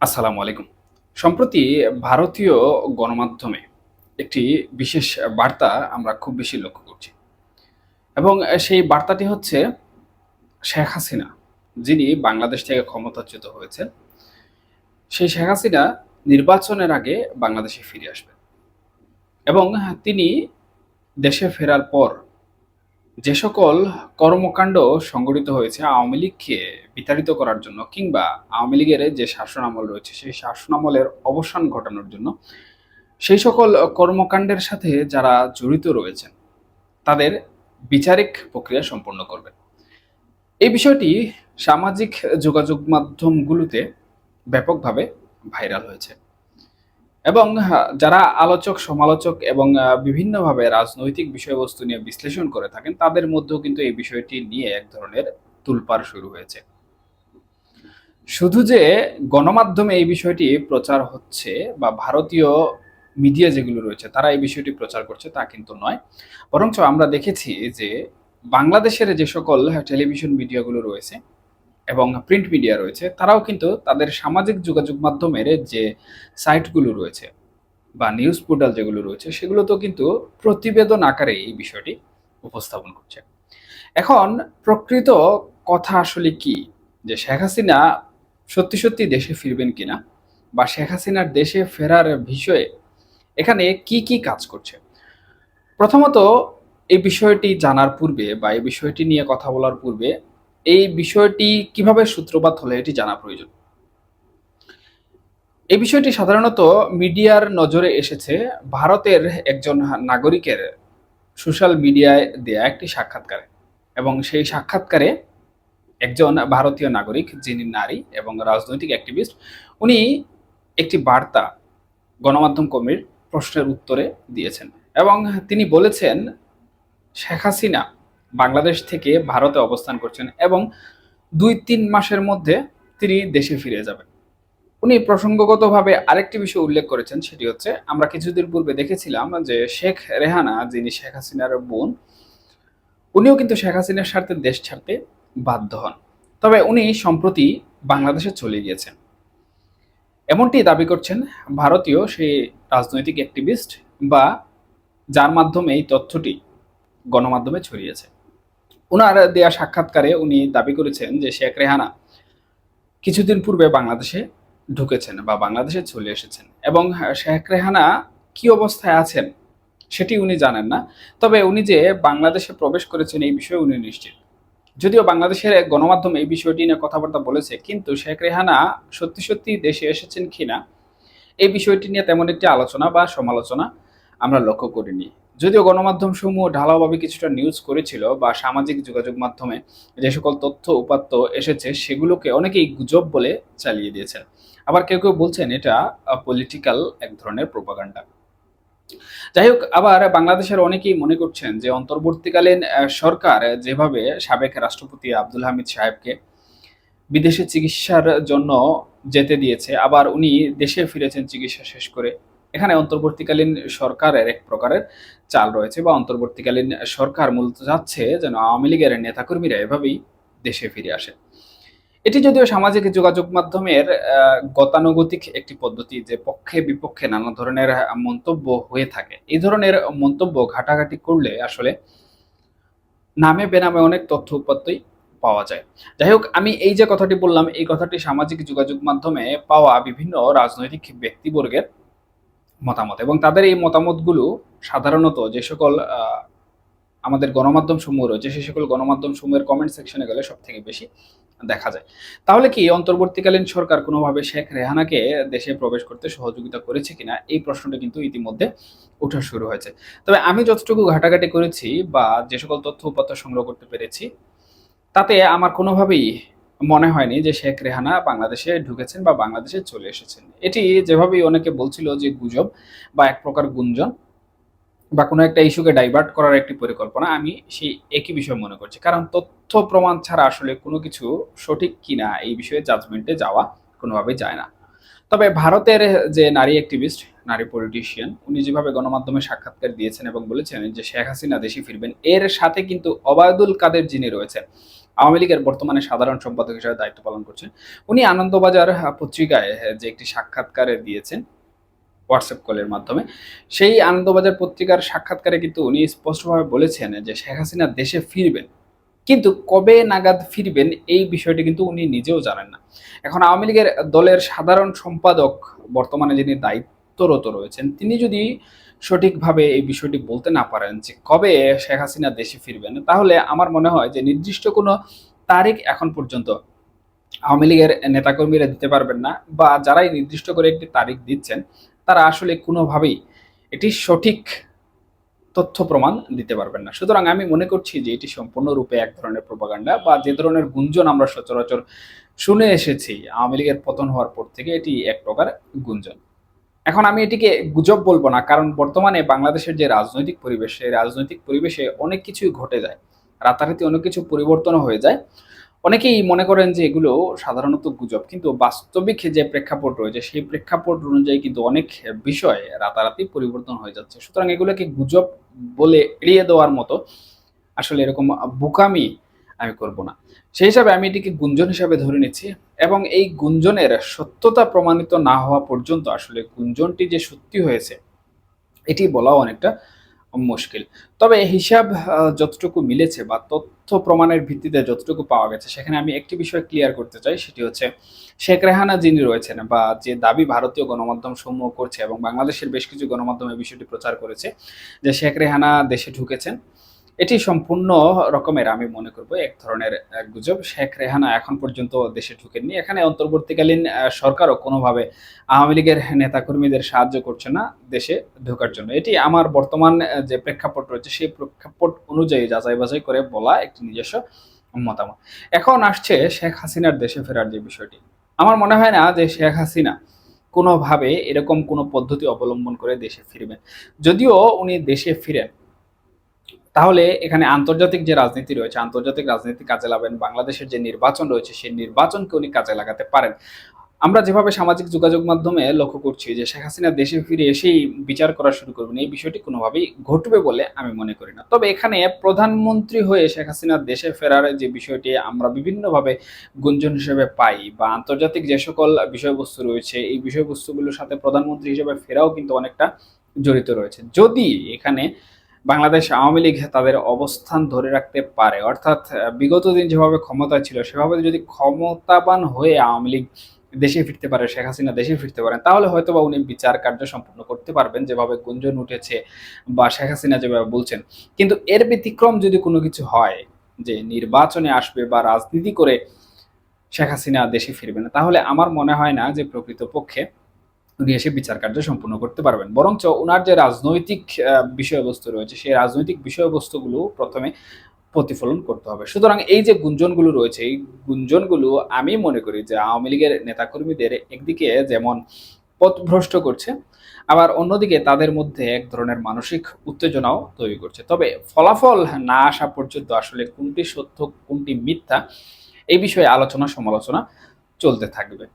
আসসালামু আলাইকুম। সম্প্রতি ভারতীয় গণমাধ্যমে একটি বিশেষ বার্তা আমরা খুব বেশি লক্ষ্য করছি এবং সেই বার্তাটি হচ্ছে শেখ হাসিনা, যিনি বাংলাদেশ থেকে ক্ষমতাচ্যুত হয়েছেন, সেই শেখ হাসিনা নির্বাচনের আগে বাংলাদেশে ফিরে আসবেন এবং তিনি দেশে ফেরার পর যে সকল কর্মকাণ্ড সংগঠিত হয়েছে আওয়ামী লীগকে বিতাড়িত করার জন্য কিংবা আওয়ামী লীগের যে শাসনামল রয়েছে সেই শাসনামলের অবসান ঘটানোর জন্য সেই সকল কর্মকাণ্ডের সাথে যারা জড়িত রয়েছেন তাদের বিচারিক প্রক্রিয়া সম্পন্ন করবেন। এই বিষয়টি সামাজিক যোগাযোগ মাধ্যমগুলোতে ব্যাপকভাবে ভাইরাল হয়েছে এবং যারা আলোচক সমালোচক এবং বিভিন্নভাবে রাজনৈতিক বিষয়বস্তু নিয়ে বিশ্লেষণ করে থাকেন তাদের মধ্যেও কিন্তু এই বিষয়টি নিয়ে এক ধরনের তোলপাড় শুরু হয়েছে। শুধু যে গণমাধ্যমে এই বিষয়টি প্রচার হচ্ছে বা ভারতীয় মিডিয়া যেগুলো রয়েছে তারা এই বিষয়টি প্রচার করছে তা কিন্তু নয়, বরঞ্চ আমরা দেখেছি যে বাংলাদেশের যে সকল টেলিভিশন মিডিয়াগুলো রয়েছে এবং প্রিন্ট মিডিয়া রয়েছে তারাও কিন্তু তাদের সামাজিক যোগাযোগ মাধ্যমের যে সাইটগুলো রয়েছে বা নিউজ পোর্টাল যেগুলো রয়েছে সেগুলোতেও কিন্তু প্রতিবেদন আকারে এই বিষয়টি উপস্থাপন করছে। এখন প্রকৃত কথা আসলে কি, যে শেখ হাসিনা সত্যি সত্যি দেশে ফিরবেন কিনা বা শেখ হাসিনার দেশে ফেরার বিষয়ে এখানে কি কি কাজ করছে। প্রথমত এই বিষয়টি জানার পূর্বে বা এই বিষয়টি নিয়ে কথা বলার পূর্বে এই বিষয়টি কিভাবে সূত্রপাত হলে এটি জানা প্রয়োজন। এই বিষয়টি সাধারণত মিডিয়ার নজরে এসেছে ভারতের একজন নাগরিকের সোশ্যাল মিডিয়ায় দেয়া একটি সাক্ষাৎকারে এবং সেই সাক্ষাৎকারে একজন ভারতীয় নাগরিক যিনি নারী এবং রাজনৈতিক অ্যাক্টিভিস্ট, উনি একটি বার্তা গণমাধ্যম কর্মীর প্রশ্নের উত্তরে দিয়েছেন এবং তিনি বলেছেন শেখ হাসিনা বাংলাদেশ থেকে ভারতে অবস্থান করছেন এবং ২-৩ মাসের মধ্যে তিনি দেশে ফিরে যাবেন। উনি প্রসঙ্গগতভাবে আরেকটি বিষয় উল্লেখ করেছেন, সেটি হচ্ছে আমরা কিছুদিন পূর্বে দেখেছিলাম যে শেখ রেহানা, যিনি শেখ হাসিনার বোন, উনিও কিন্তু শেখ হাসিনার স্বার্থে দেশ ছাড়তে বাধ্য হন। তবে উনি সম্প্রতি বাংলাদেশে চলে গিয়েছেন এমনটি দাবি করছেন ভারতীয় সেই রাজনৈতিক অ্যাক্টিভিস্ট বা যার মাধ্যমে এই তথ্যটি গণমাধ্যমে ছড়িয়েছে। উনার দেয়া সাক্ষাৎকারে উনি দাবি করেছেন যে শেখ রেহানা কিছুদিন পূর্বে বাংলাদেশে ঢুকেছেন বা বাংলাদেশে চলে এসেছেন এবং শেখ রেহানা কি অবস্থায় আছেন সেটি উনি জানেন না। তবে উনি যে বাংলাদেশে প্রবেশ করেছেন এই বিষয়ে উনি নিশ্চিত। যদিও বাংলাদেশের এক গণমাধ্যম এই বিষয়টি নিয়ে কথাবার্তা বলেছে, কিন্তু শেখ রেহানা সত্যি সত্যি দেশে এসেছেন কিনা এই বিষয়টি নিয়ে তেমন একটি আলোচনা বা সমালোচনা আমরা লক্ষ্য করিনি। যদিও গণমাধ্যম সমূহ ঢালাওভাবে কিছুটা নিউজ করেছিল বা সামাজিক যোগাযোগ মাধ্যমে যে সকল তথ্য উপাত্ত এসেছে সেগুলোকে অনেকেই গুজব বলে চালিয়ে দিয়েছেন। আবার কেউ কেউ বলছেন এটা পলিটিক্যাল এক ধরনের প্রোপাগান্ডা। যাই হোক, আবার বাংলাদেশের অনেকেই মনে করছেন যে অন্তর্বর্তীকালীন সরকার যেভাবে সাবেক রাষ্ট্রপতি আব্দুল হামিদ সাহেবকে বিদেশে চিকিৎসার জন্য যেতে দিয়েছে, আবার উনি দেশে ফিরেছেন চিকিৎসা শেষ করে। এখানে অন্তর্বর্তীকালীন সরকারের এক প্রকারের চাল রয়েছে বা অন্তর্বর্তীকালীন সরকার মূলত চাচ্ছে যেন আওয়ামী লীগের নেতাকর্মীরা এভাবেই দেশে ফিরে আসে। এটি যদিও সামাজিক যোগাযোগ মাধ্যমের গতানুগতিক একটি পদ্ধতি, যে পক্ষে বিপক্ষে নানা ধরনের মন্তব্য হয়ে থাকে। এই ধরনের মন্তব্য ঘাটাঘাটি করলে আসলে নামে বেনামে অনেক তথ্য উপাত্তই পাওয়া যায়। যাই হোক, আমি এই যে কথাটি বললাম এই কথাটি সামাজিক যোগাযোগ মাধ্যমে পাওয়া বিভিন্ন রাজনৈতিক ব্যক্তিবর্গের মতামত এবং তাদের এই মতামতগুলো সাধারণত যে সকল আমাদের গণমাধ্যম সমূহ রয়েছে সেই সকল গণমাধ্যম সমূহের কমেন্ট সেকশনে গেলে সব থেকে বেশি দেখা যায়। তাহলে কি অন্তর্বর্তীকালীন সরকার কোনোভাবে শেখ রেহানাকে দেশে প্রবেশ করতে সহযোগিতা করেছে কিনা এই প্রশ্নটা কিন্তু ইতিমধ্যে ওঠা শুরু হয়েছে। তবে আমি যতটুকু ঘাটাঘাটি করেছি বা যে সকল তথ্য উপাত্ত সংগ্রহ করতে পেরেছি তাতে আমার কোনোভাবেই মনে হয়নি যে শেখ রেহানা বাংলাদেশে ঢুকেছেন বা বাংলাদেশে চলে এসেছেন। এটি যেভাবেই অনেকে বলছিল যে গুজব বা এক প্রকার গুঞ্জন বা কোনো একটা ইস্যুকে ডাইভার্ট করার একটি পরিকল্পনা, আমি সেই একই বিষয় মনে করছি। কারণ তথ্য প্রমাণ ছাড়া আসলে কোনো কিছু সঠিক কিনা এই বিষয়ে জাজমেন্টে যাওয়া কোনোভাবেই যায় না। তবে ভারতের যে নারী অ্যাক্টিভিস্ট, নারী পলিটিশিয়ান, উনি যেভাবে গণমাধ্যমে সাক্ষাৎকার দিয়েছেন এবং বলেছেন যে শেখ হাসিনা দেশে ফিরবেন, এর সাথে কিন্তু ওবায়দুল কাদের যিনি রয়েছেন আওয়ামী লীগের বর্তমানে সাধারণ সম্পাদক হিসেবে দায়িত্ব পালন করছেন। উনি আনন্দবাজার পত্রিকায় যে একটি সাক্ষাৎকারে দিয়েছেন হোয়াটসঅ্যাপ কলের মাধ্যমে, সেই আনন্দবাজার পত্রিকার সাক্ষাৎকারে কিন্তু উনি স্পষ্টভাবে বলেছেন যে শেখ হাসিনা দেশে ফিরবেন। কিন্তু কবে নাগাদ ফিরবেন এই বিষয়টি কিন্তু উনি নিজেও জানেন না। এখন আওয়ামী লীগের দলের সাধারণ সম্পাদক বর্তমানে যিনি দায়িত্বরত রয়েছেন, তিনি যদি সঠিকভাবে এই বিষয়টি বলতে না পারেন যে কবে শেখ হাসিনা দেশে ফিরবেন, তাহলে আমার মনে হয় যে নির্দিষ্ট কোনো তারিখ এখন পর্যন্ত আওয়ামী লীগের নেতাকর্মীরা দিতে পারবেন না, বা যারাই নির্দিষ্ট করে একটি তারিখ দিচ্ছেন তারা আসলে কোনোভাবেই এটি সঠিক তথ্য প্রমাণ দিতে পারবেন না। সুতরাং আমি মনে করছি যে এটি সম্পূর্ণরূপে এক ধরনের প্রোপাগান্ডা, বা যে ধরনের গুঞ্জন আমরা সচরাচর শুনে এসেছি আওয়ামী লীগের পতন হওয়ার পর থেকে, এটি এক প্রকার গুঞ্জন। এখন আমি এটিকে গুজব বলবো না, কারণ বর্তমানে বাংলাদেশের যে রাজনৈতিক পরিবেশ, সেই রাজনৈতিক পরিবেশে অনেক কিছুই ঘটে যায়, রাতারাতি অনেক কিছু পরিবর্তনও হয়ে যায়। অনেকেই মনে করেন যে এগুলো সাধারণত গুজব, কিন্তু বাস্তবিক যে প্রেক্ষাপট রয়েছে সেই প্রেক্ষাপট অনুযায়ী কিন্তু অনেক বিষয় রাতারাতি পরিবর্তন হয়ে যাচ্ছে। সুতরাং এগুলোকে গুজব বলে এড়িয়ে দেওয়ার মতো আসলে এরকম বোকামি আমি করব না। সেই হিসাবে আমি এটিকে গুঞ্জন হিসাবে ধরে নিচ্ছি, এবং এই গুঞ্জনের সত্যতা প্রমাণিত না হওয়া পর্যন্ত আসলে গুঞ্জনটি যে সত্যি হয়েছে এটি বলাও অনেকটা মুশকিল। তবে হিসাব যতটুকু মিলেছে বা তথ্য প্রমাণের ভিত্তিতে যতটুকু পাওয়া গেছে, সেখানে আমি একটি বিষয় ক্লিয়ার করতে চাই, সেটি হচ্ছে শেখ রেহানা যিনি রয়েছেন, বা যে দাবি ভারতীয় গণমাধ্যম সমূহ করছে এবং বাংলাদেশের বেশ কিছু গণমাধ্যমে বিষয়টি প্রচার করেছে যে শেখ রেহানা দেশে ঢুকেছেন, এটি সম্পূর্ণ রকমের আমি মনে করব এক ধরনের গুজব। শেখ রেহানা এখন পর্যন্ত দেশে ঢুকেননি। এখানে অন্তর্বর্তীকালীন সরকারও কোনোভাবে আওয়ামী লীগের নেতাকর্মীদের সাহায্য করছে না দেশে ঢোকার জন্য। এটি আমার বর্তমান যে প্রেক্ষাপট রয়েছে সেই প্রেক্ষাপট অনুযায়ী যাচাই বাছাই করে বলা একটি নিজস্ব মতামত। এখন আসছে শেখ হাসিনার দেশে ফেরার যে বিষয়টি, আমার মনে হয় না যে শেখ হাসিনা কোনোভাবে এরকম কোনো পদ্ধতি অবলম্বন করে দেশে ফিরবেন। যদিও উনি দেশে ফিরেন, তাহলে এখানে আন্তর্জাতিক যে রাজনীতি রয়েছে, আন্তর্জাতিক রাজনীতি কাজে লাগাবেন, বাংলাদেশের যে নির্বাচন রয়েছে সেই নির্বাচনকে উনি কাজে লাগাতে পারেন। আমরা যেভাবে সামাজিক যোগাযোগ মাধ্যমে লক্ষ্য করছি যে শেখ হাসিনা দেশে ফিরে এসেই বিচার করা শুরু করবেন, এই বিষয়টি কোনোভাবেই ঘটবে বলে আমি মনে করি না। তবে এখানে প্রধানমন্ত্রী হয়ে শেখ হাসিনা দেশে ফেরার যে বিষয়টি আমরা বিভিন্নভাবে গুঞ্জন হিসেবে পাই, বা আন্তর্জাতিক যে সকল বিষয়বস্তু রয়েছে এই বিষয়বস্তুগুলোর সাথে প্রধানমন্ত্রী হিসেবে ফেরাও কিন্তু অনেকটা জড়িত রয়েছে। যদি এখানে বাংলাদেশ আওয়ামী লীগ তাদের অবস্থান ধরে রাখতে পারে, অর্থাৎ বিগত দিন যেভাবে ক্ষমতায় ছিল সেভাবে যদি ক্ষমতাবান হয়ে আওয়ামী লীগ দেশে ফিরতে পারে, শেখ হাসিনা দেশে ফিরতে পারেন, তাহলে হয়তোবা উনি বিচার কার্য সম্পন্ন করতে পারবেন যেভাবে গুঞ্জন উঠেছে বা শেখ হাসিনা যেভাবে বলছেন। কিন্তু এর ব্যতিক্রম যদি কোনো কিছু হয় যে নির্বাচনে আসবে বা রাজনীতি করে শেখ হাসিনা দেশে ফিরবে না, তাহলে আমার মনে হয় না যে প্রকৃতপক্ষে উনি এসে বিচার কার্য সম্পূর্ণ করতে পারবেন। বরঞ্চ উনার যে রাজনৈতিক বিষয়বস্তু রয়েছে সেই রাজনৈতিক বিষয়বস্তুগুলো প্রথমে প্রতিফলন করতে হবে। সুতরাং এই যে গুঞ্জনগুলো রয়েছে এই গুঞ্জনগুলো আমি মনে করি যে আওয়ামী লীগের নেতাকর্মীদের একদিকে যেমন পথভ্রষ্ট করছে, আবার অন্যদিকে তাদের মধ্যে এক ধরনের মানসিক উত্তেজনাও তৈরি করছে। তবে ফলাফল না আসা পর্যন্ত আসলে কোনটি সত্য কোনটি মিথ্যা এই বিষয়ে আলোচনা সমালোচনা চলতে থাকবে।